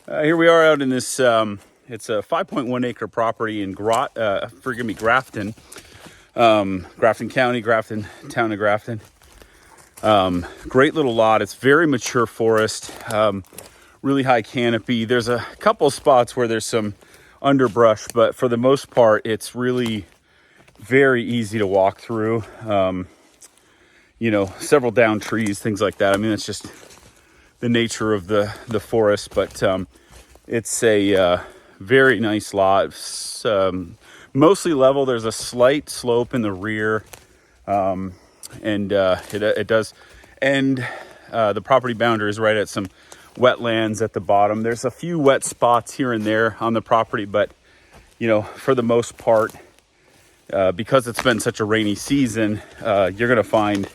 Here we are out in this, it's a 5.1 acre property in Grafton, Grafton County, Grafton, town of Grafton. Great little lot. It's very mature forest, really high canopy. There's a couple spots where there's some underbrush, but for the most part, it's really very easy to walk through. Several down trees, things like that. I mean, it's just the nature of the forest, but it's a very nice lot. It's, mostly level. There's a slight slope in the rear, and it does end. The property boundary is right at some wetlands at the bottom. There's a few wet spots here and there on the property, but for the most part, because it's been such a rainy season, you're going to find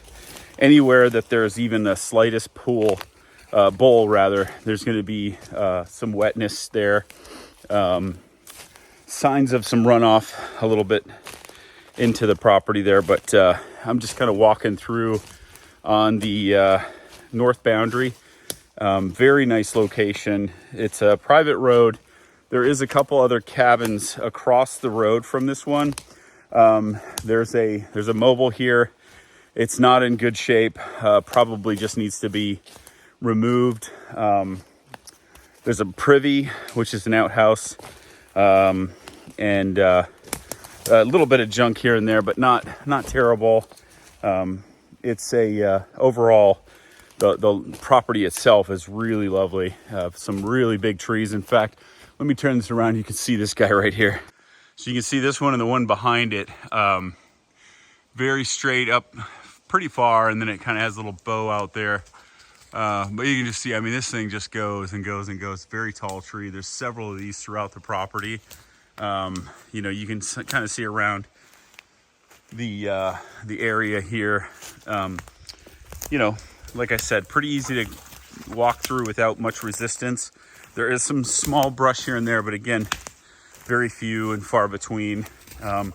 anywhere that there's even the slightest bowl, there's going to be some wetness there. Signs of some runoff a little bit into the property there, but I'm just kind of walking through on the north boundary. Very nice location. It's a private road. There is a couple other cabins across the road from this one. There's a mobile here. It's not in good shape. Probably just needs to be removed. There's a privy, which is an outhouse, and a little bit of junk here and there, but not terrible. It's overall, the property itself is really lovely. Some really big trees. In fact, let me turn this around. You can see this guy right here. So you can see this one and the one behind it, very straight up pretty far, and then it kind of has a little bow out there. But you can just see, I mean, this thing just goes and goes and goes. Very tall tree. There's several of these throughout the property. You can kind of see around the area here. Like I said, pretty easy to walk through without much resistance. There is some small brush here and there, but again, very few and far between. You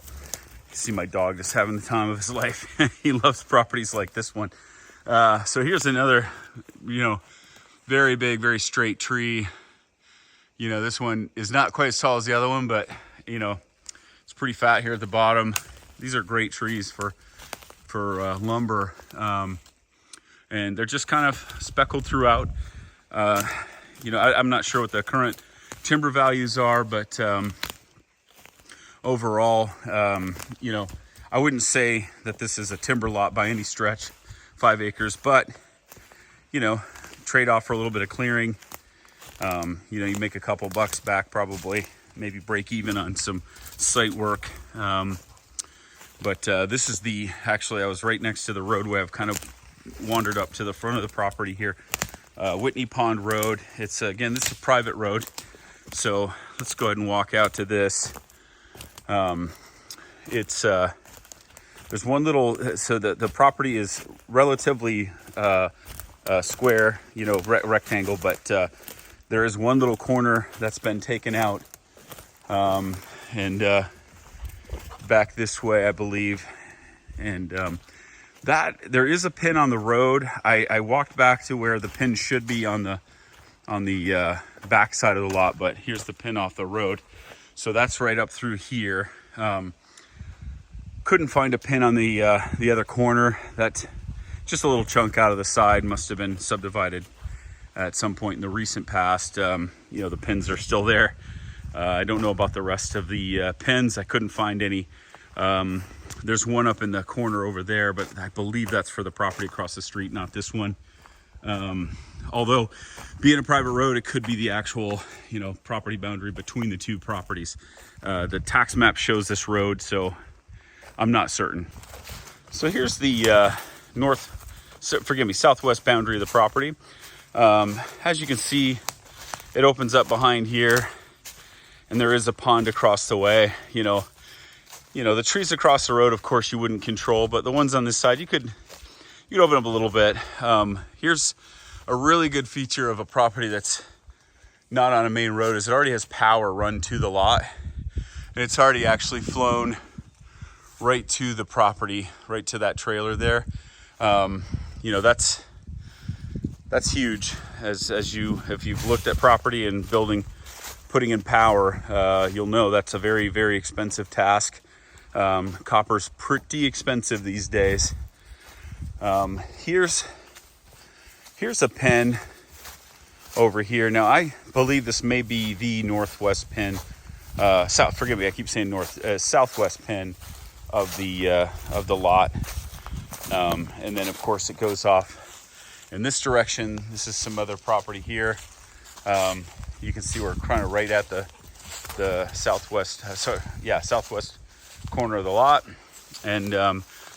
see my dog just having the time of his life. He loves properties like this one. So here's another, very big, very straight tree. This one is not quite as tall as the other one, but it's pretty fat here at the bottom. These are great trees for lumber. And they're just kind of speckled throughout. I'm not sure what the current timber values are, but overall, I wouldn't say that this is a timber lot by any stretch, 5 acres, but trade off for a little bit of clearing. You make a couple bucks back, probably, maybe break even on some site work. But this is actually, I was right next to the roadway. I've kind of wandered up to the front of the property here. Whitney Pond Road. It's, again, this is a private road. So let's go ahead and walk out to this. There's one little, so the property is relatively square, rectangle, but there is one little corner that's been taken out, and back this way, I believe, and that there is a pin on the road. I walked back to where the pin should be on the back side of the lot, but here's the pin off the road. So that's right up through here. Couldn't find a pin on the other corner. That's just a little chunk out of the side, must have been subdivided at some point in the recent past. The pins are still there. I don't know about the rest of the pins. I couldn't find any. There's one up in the corner over there, but I believe that's for the property across the street, not this one. Although being a private road, it could be the actual, property boundary between the two properties. The tax map shows this road, so I'm not certain. So here's the southwest boundary of the property. As you can see, it opens up behind here, and there is a pond across the way. The trees across the road, of course, you wouldn't control, but the ones on this side, you could open up a little bit. Here's a really good feature of a property that's not on a main road, is it already has power run to the lot, and it's already actually flown right to the property, right to that trailer there. That's That's huge. If you've looked at property and putting in power, you'll know that's a very, very expensive task. Copper's pretty expensive these days. Here's a pin over here. Now I believe this may be the northwest pin. Forgive me, I keep saying southwest pin of the lot. And then of course it goes off in this direction. This is some other property here. You can see we're kind of right at the southwest, southwest corner of the lot. And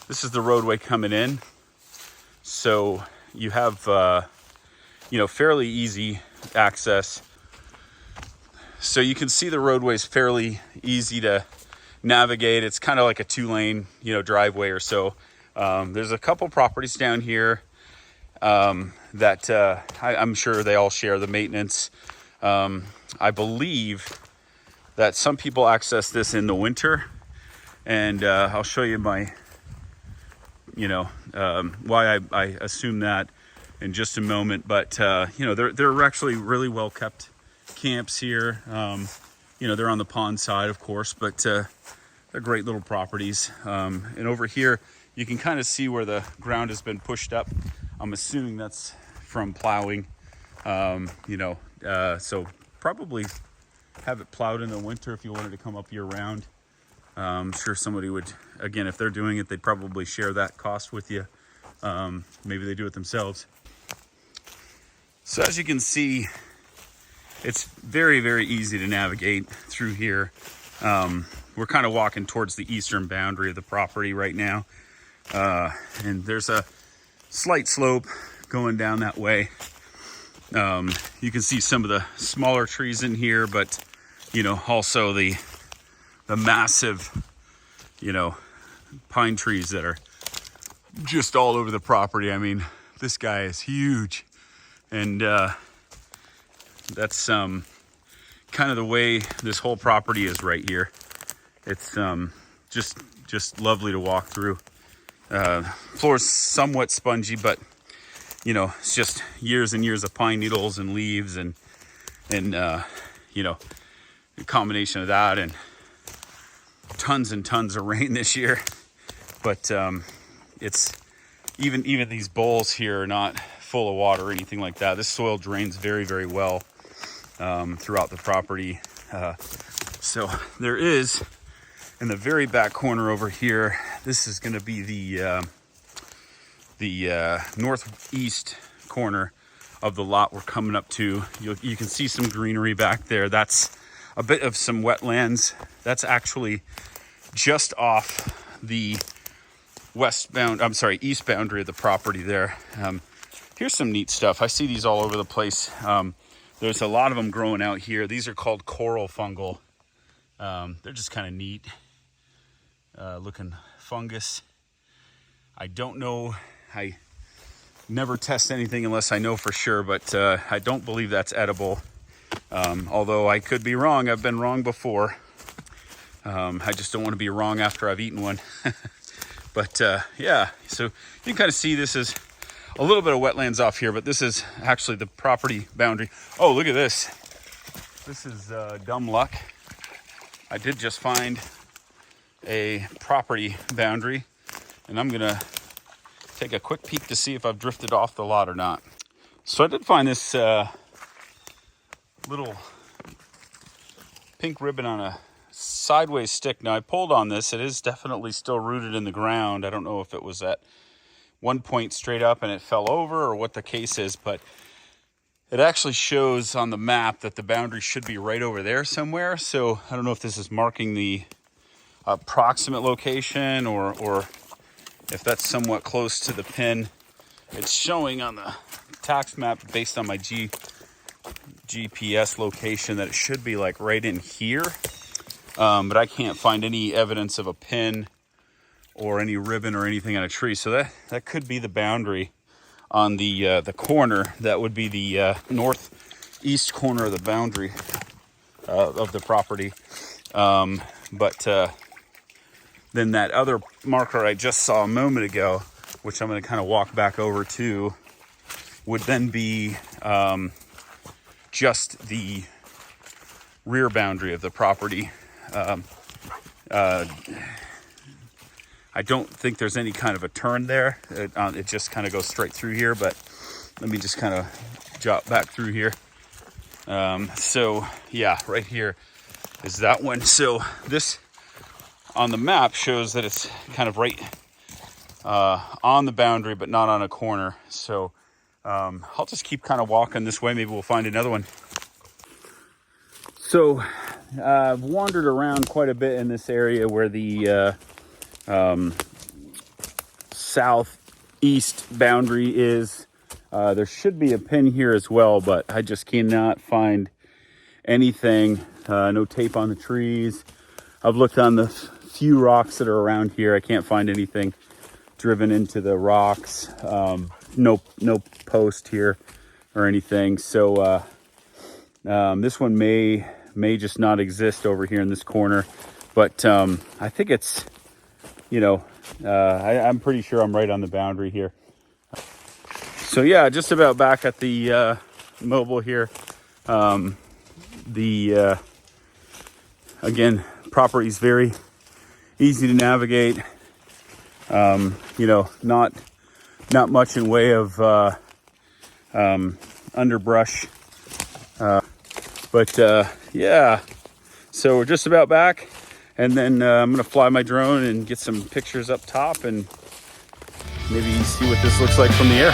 this is the roadway coming in. So you have, fairly easy access. So you can see the roadway is fairly easy to navigate. It's kind of like a 2-lane, driveway or so. There's a couple properties down here that I'm sure they all share the maintenance. I believe that some people access this in the winter, and I'll show you my, why I assume that in just a moment. But they're actually really well kept camps here. They're on the pond side, of course, but they're great little properties. And over here, you can kind of see where the ground has been pushed up. I'm assuming that's from plowing. So probably have it plowed in the winter if you wanted to come up year round. I'm sure somebody would, again, if they're doing it, they'd probably share that cost with you. Maybe they do it themselves. So as you can see, it's very, very easy to navigate through here. We're kind of walking towards the eastern boundary of the property right now. And there's a slight slope going down that way. You can see some of the smaller trees in here, but also the massive pine trees that are just all over the property. I mean, this guy is huge, and that's kind of the way this whole property is right here. It's just lovely to walk through. Floor is somewhat spongy, but it's just years and years of pine needles and leaves and a combination of that and tons and tons of rain this year. But it's even these bowls here are not full of water or anything like that. This soil drains very, very well throughout the property. So there is, in the very back corner over here, this is going to be the northeast corner of the lot we're coming up to. You can see some greenery back there. That's a bit of some wetlands. That's actually just off the east boundary of the property there. Here's some neat stuff. I see these all over the place. There's a lot of them growing out here. These are called coral fungal. They're just kind of neat looking fungus. I don't know. I never test anything unless I know for sure, but I don't believe that's edible. Although I could be wrong. I've been wrong before. I just don't want to be wrong after I've eaten one. But yeah, so you can kind of see this is a little bit of wetlands off here, but this is actually the property boundary. Oh, look at this. This is dumb luck. I did just find a property boundary, and I'm gonna take a quick peek to see if I've drifted off the lot or not. So I did find this little pink ribbon on a sideways stick. Now I pulled on this. It is definitely still rooted in the ground. I don't know if it was at one point straight up and it fell over or what the case is, but it actually shows on the map that the boundary should be right over there somewhere. So I don't know if this is marking the approximate location or if that's somewhat close to the pin. It's showing on the tax map based on my GPS location that it should be like right in here. But I can't find any evidence of a pin or any ribbon or anything on a tree. So that could be the boundary on the corner. That would be the northeast corner of the boundary of the property. But then that other marker I just saw a moment ago, which I'm going to kind of walk back over to, would then be just the rear boundary of the property. I don't think there's any kind of a turn there. It just kind of goes straight through here, but let me just kind of jot back through here. So yeah, right here is that one. So this on the map shows that it's kind of right on the boundary, but not on a corner. So I'll just keep kind of walking this way. Maybe we'll find another one. So I've wandered around quite a bit in this area where the southeast boundary is. There should be a pin here as well, but I just cannot find anything. No tape on the trees. I've looked on the few rocks that are around here. I can't find anything driven into the rocks. No post here or anything. So this one may just not exist over here in this corner, but I think it's, I'm pretty sure I'm right on the boundary here. So yeah, just about back at the mobile here. Again, property is very easy to navigate. Not much in way of underbrush. Yeah, so we're just about back, and then I'm gonna fly my drone and get some pictures up top and maybe see what this looks like from the air.